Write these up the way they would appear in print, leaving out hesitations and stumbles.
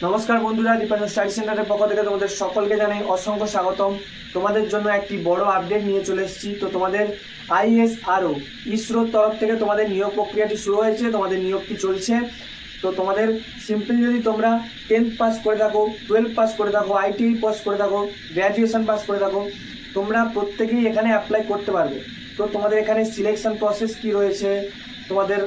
নমস্কার বন্ধুরা, দীপাঞ্জন স্টাডি সেন্টারের পক্ষ থেকে তোমাদের সকলকে জানাই অসংখ্য স্বাগতম। তোমাদের জন্য একটি বড় আপডেট নিয়ে চলে এসেছি। তো তোমাদের ISRO ইসরোর তরফ থেকে তোমাদের নিয়োগ প্রক্রিয়াটি শুরু হয়েছে, তোমাদের নিয়োগটি চলছে। তো তোমাদের সিম্পলি যদি তোমরা 10th পাস করে থাকো, 12 পাস করে থাকো, ITI পাস করে থাকো, গ্র্যাজুয়েশন পাস করে থাকো, তোমরা প্রত্যেকেই এখানে অ্যাপ্লাই করতে পারবে। তো তোমাদের এখানে সিলেকশন প্রসেস কি রয়েছে, তোমাদের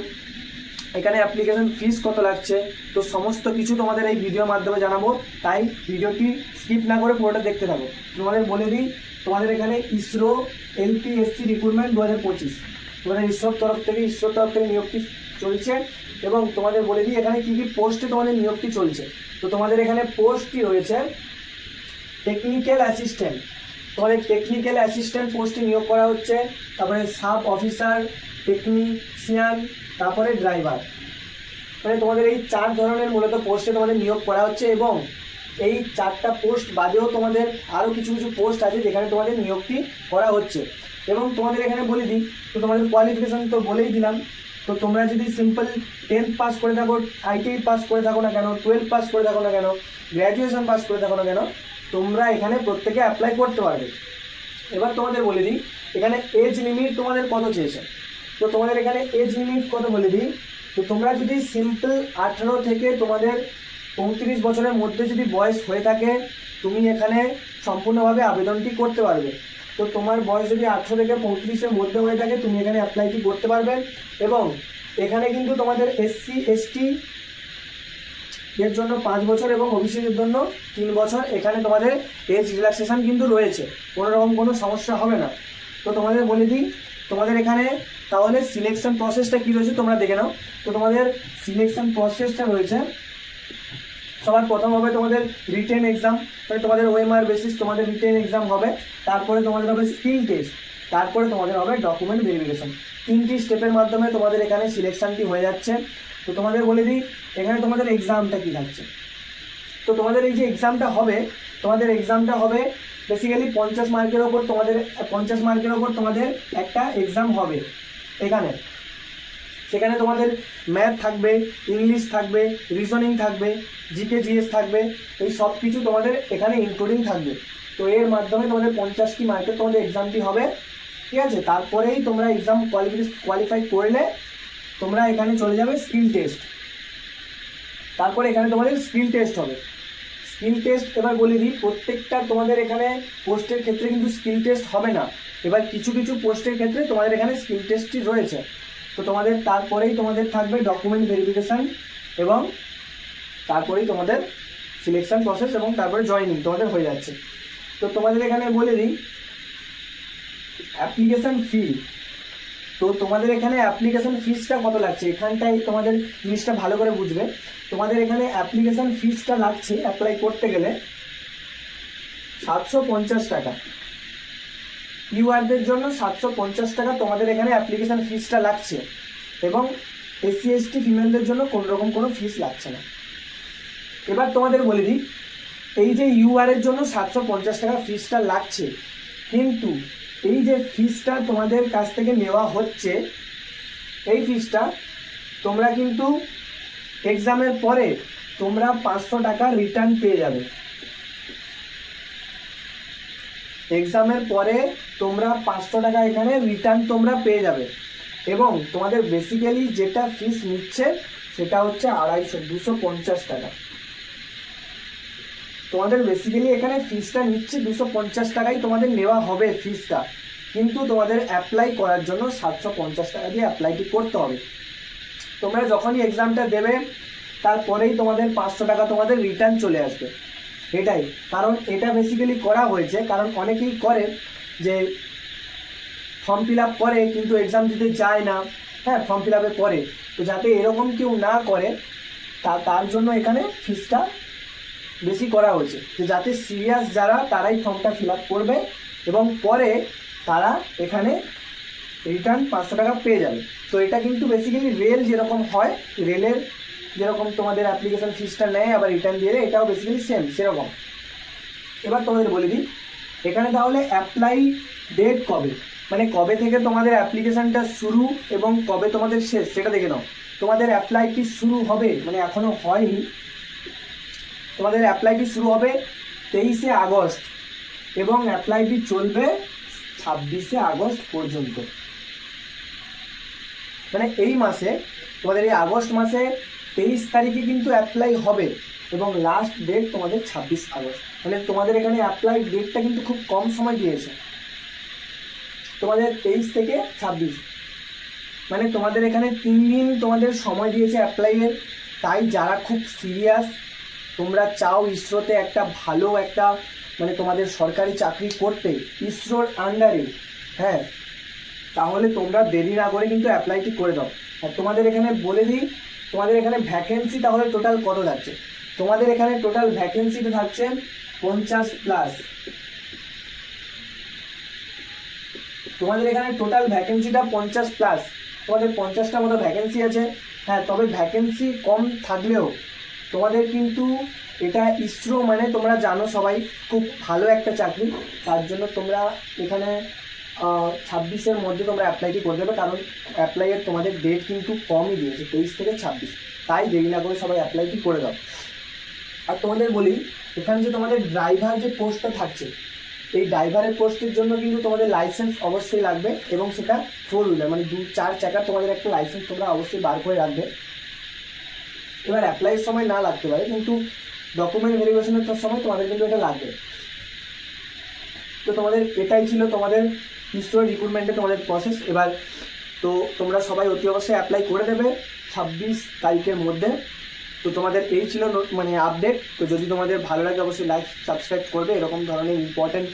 এখানে অ্যাপ্লিকেশন ফিস কত লাগছে, তো সমস্ত কিছু তোমাদের এই ভিডিওর মাধ্যমে জানাবো। তাই ভিডিওটি স্কিপ না করে পুরোটা দেখতে থাকো। তোমাদের বলে দিই, তোমাদের এখানে ইসরো LPSC রিক্রুটমেন্ট 2025 তোমাদের ইসরোর তরফ থেকে নিয়োগটি চলছে। এবং তোমাদের বলে দিই এখানে কী কী পোস্টে তোমাদের নিয়োগটি চলছে। তো তোমাদের এখানে পোস্টটি রয়েছে টেকনিক্যাল অ্যাসিস্ট্যান্ট, তোমাদের টেকনিক্যাল অ্যাসিস্ট্যান্ট পোস্টে নিয়োগ করা হচ্ছে। তারপরে সাব অফিসার, টেকনিশিয়ান, তারপরে ড্রাইভার, মানে তোমাদের এই 4 ধরনের মূলত পোস্টে তোমাদের নিয়োগ করা হচ্ছে। এবং এই 4টা পোস্ট বাদেও তোমাদের আরও কিছু কিছু পোস্ট আছে যেখানে তোমাদের নিয়োগটি করা হচ্ছে। এবং তোমাদের এখানে বলে দিই, তো তোমাদের কোয়ালিফিকেশান তো বলেই দিলাম। তো তোমরা যদি সিম্পল 10th পাস করে থাকো, ITI পাস করে থাকো না কেন, 12 পাস করে থাকো না কেন, গ্র্যাজুয়েশন পাস করে থাকো না কেন, তোমরা এখানে প্রত্যেকে অ্যাপ্লাই করতে পারবে। এবার তোমাদের বলে দিই এখানে এজ লিমিট তোমাদের কত চেয়েছে। তো তোমাদের এখানে এজ লিমিট কত বলে দিই। তো তোমরা যদি সিম্পল 18 থেকে তোমাদের 35 বছরের মধ্যে যদি বয়স হয়ে থাকে, তুমি এখানে সম্পূর্ণভাবে আবেদনটি করতে পারবে। তো তোমার বয়স যদি 18 থেকে 35-এর মধ্যে হয়ে থাকে, তুমি এখানে অ্যাপ্লাইটি করতে পারবে। এবং এখানে কিন্তু তোমাদের SC ST এর জন্য 5 বছর এবং OBCর জন্য 3 বছর এখানে তোমাদের এজ রিল্যাক্সেশন কিন্তু রয়েছে, কোনো রকম কোনো সমস্যা হবে না। তো তোমাদের বলে দিই তোমাদের এখানে তাহলে সিলেকশন প্রসেসটা কী রয়েছে তোমরা দেখে নাও। তো তোমাদের সিলেকশন প্রসেসটা রয়েছে, সবার প্রথম হবে তোমাদের রিটেন এক্সাম, মানে তোমাদের OMR বেসিস তোমাদের রিটেন এক্সাম হবে। তারপরে তোমাদের হবে স্কিল টেস্ট, তারপরে তোমাদের হবে ডকুমেন্ট ভেরিফিকেশন। 3টি স্টেপের মাধ্যমে তোমাদের এখানে সিলেকশনটি হয়ে যাচ্ছে। তো তোমাদের বলে দিই এখানে তোমাদের এক্সামটা কী থাকছে। তো তোমাদের এই যে এক্সামটা হবে, তোমাদের এক্সামটা হবে বেসিক্যালি 50 মার্কের ওপর তোমাদের একটা এক্সাম হবে এখানে। সেখানে তোমাদের ম্যাথ থাকবে, ইংলিশ থাকবে, রিজনিং থাকবে, GK GS থাকবে, এই সব কিছু তোমাদের এখানে ইনক্লুডিং থাকবে। তো এর মাধ্যমে তোমাদের 50টি মার্কের তোমাদের এক্সামটি হবে, ঠিক আছে। তারপরেই তোমরা এক্সাম কোয়ালিফাই করলে তোমরা এখানে চলে যাবে স্কিল টেস্ট। তারপরে এখানে তোমাদের স্কিল টেস্ট হবে। স্কিল টেস্ট এবার বলে দিই, প্রত্যেকটা তোমাদের এখানে পোস্টের ক্ষেত্রে কিন্তু স্কিল টেস্ট হবে না। এবার কিছু কিছু পোস্টের ক্ষেত্রে তোমাদের এখানে স্কিল টেস্টটি রয়েছে। তো তোমাদের তারপরেই তোমাদের থাকবে ডকুমেন্ট ভেরিফিকেশান, এবং তারপরেই তোমাদের সিলেকশন প্রসেস, এবং তারপরে জয়েনিং তোমাদের হয়ে যাচ্ছে। তো তোমাদের এখানে বলে দিই অ্যাপ্লিকেশান ফি। তো তোমাদের এখানে অ্যাপ্লিকেশান ফিসটা কত লাগছে, এখানটাই তোমাদের জিনিসটা ভালো করে বুঝবে। তোমাদের এখানে অ্যাপ্লিকেশান ফিসটা লাগছে অ্যাপ্লাই করতে গেলে 750 টাকা। ইউআরদের জন্য 750 টাকা তোমাদের এখানে অ্যাপ্লিকেশান ফিসটা লাগছে। এবং SC ST ফিমেলদের জন্য কোনো রকম কোনো ফিস লাগছে না। এবার তোমাদের বলে দিই এই যে ইউআরের জন্য 750 টাকা ফিসটা লাগছে, কিন্তু এই যে ফিসটা তোমাদের কাছ থেকে নেওয়া হচ্ছে, এই ফিসটা তোমরা কিন্তু এক্সামের পরে তোমরা 500 টাকা রিটার্ন পেয়ে যাবে। এক্সামের পরে তোমরা 500 টাকা এখানে রিটার্ন তোমরা পেয়ে যাবে। এবং তোমাদের বেসিক্যালি যেটা ফিস নিচ্ছে সেটা হচ্ছে 250 টাকা। তোমাদের বেসিক্যালি এখানে ফিসটা নিচ্ছে 250 টাকাই তোমাদের নেওয়া হবে ফিসটা, কিন্তু তোমাদের অ্যাপ্লাই করার জন্য 750 টাকা দিয়ে অ্যাপ্লাইটি করতে হবে। তোমরা যখনই এক্সামটা দেবে তারপরেই তোমাদের 500 টাকা তোমাদের রিটার্ন চলে আসবে। এটাই কারণ, এটা বেসিক্যালি করা হয়েছে কারণ অনেকেই করে যে ফর্ম ফিল আপ করে কিন্তু এক্সাম দিতে যায় না, হ্যাঁ ফর্ম ফিল আপের পরে। তো যাতে এরকম কেউ না করে তার জন্য এখানে ফিসটা বেশি করা হয়েছে, যে যাতে সিরিয়াস যারা তারাই ফর্মটা ফিল আপ করবে এবং পরে তারা এখানে রিটার্ন 500 টাকা পেয়ে যাবে। তো এটা কিন্তু বেসিক্যালি রেল যেরকম হয়, রেলের যেরকম তোমাদের অ্যাপ্লিকেশন ফিসটা নেয় আবার রিটার্ন দিয়ে দেয়, এটাও বেসিক্যালি সেরকম। এবার তোমাদের বলে দিই এখানে তাহলে অ্যাপ্লাই ডেট কবে, মানে কবে থেকে তোমাদের অ্যাপ্লিকেশানটা শুরু এবং কবে তোমাদের শেষ সেটা দেখে নাও। তোমাদের অ্যাপ্লাইটি শুরু হবে, মানে এখনও হয়নি, তোমাদের অ্যাপ্লাইটি শুরু হবে 23শে আগস্ট এবং অ্যাপ্লাইটি চলবে 26শে আগস্ট পর্যন্ত। মানে এই মাসে তোমাদের এই আগস্ট মাসে 23 তারিখে কিন্তু অ্যাপ্লাই হবে এবং লাস্ট ডেট তোমাদের 26 আগস্ট। মানে তোমাদের এখানে অ্যাপ্লাই ডেটটা কিন্তু খুব কম সময় দিয়েছে, তোমাদের 23 থেকে 26, মানে তোমাদের এখানে 3 দিন তোমাদের সময় দিয়েছে অ্যাপ্লাইয়ের। তাই যারা খুব সিরিয়াস, তোমরা চাও ইসরোতে একটা ভালো একটা মানে তোমাদের সরকারি চাকরি করতে ইসরোর আন্ডারে, হ্যাঁ, তাহলে তোমরা দেরি না করে কিন্তু অ্যাপ্লাইটি করে দাও। আর তোমাদের এখানে বলে দিই, তোমাদের এখানে ভ্যাকেন্সি তাহলে টোটাল কত যাচ্ছে। তোমাদের এখানে টোটাল ভ্যাকেন্সিটা থাকছে 50+। তোমাদের এখানে টোটাল ভ্যাকেন্সিটা 50+, তোমাদের 50টা মতো ভ্যাকেন্সি আছে। হ্যাঁ, তবে ভ্যাকেন্সি কম থাকলেও তোমাদের কিন্তু এটা ইসরো মানে তোমরা জানো সবাই খুব ভালো একটা চাকরি, তার জন্য তোমরা এখানে 26-এর মধ্যে তোমরা অ্যাপ্লাইটি করে দেবে, কারণ অ্যাপ্লাইয়ের তোমাদের ডেট কিন্তু কমই দিয়েছে 23 থেকে 26, তাই দেরি না করে সবাই অ্যাপ্লাইটি করে দাও। আর তোমাদের বলি, এখানে যে তোমাদের ড্রাইভার যে পোস্টটা থাকছে, এই ড্রাইভারের পোস্টের জন্য কিন্তু তোমাদের লাইসেন্স অবশ্যই লাগবে এবং সেটা 4 হুইলার মানে 2-4 চাকার তোমাদের একটা লাইসেন্স তোমরা অবশ্যই বার করে রাখবে। এবার অ্যাপ্লাইয়ের সময় না লাগতে পারে, কিন্তু ডকুমেন্ট ভেরিফিকেশনের সময় তোমাদের কিন্তু এটা লাগবে। তো তোমাদের এটাই ছিল তোমাদের ইসরোর রিক্রুটমেন্টে তোমাদের প্রসেস। এবার তো তোমরা সবাই অতি অবশ্যই অ্যাপ্লাই করে দেবে 26 তারিখের মধ্যে। তো তোমাদের এই ছিল মানে আপডেট। তো যদি তোমাদের ভালো লাগে অবশ্যই লাইক সাবস্ক্রাইব করবে এরকম ধরনের ইম্পর্টেন্ট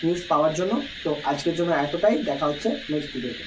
নিউজ পাওয়ার জন্য। তো আজকের জন্য এতটাই, দেখা হচ্ছে নেক্সট ভিডিওতে।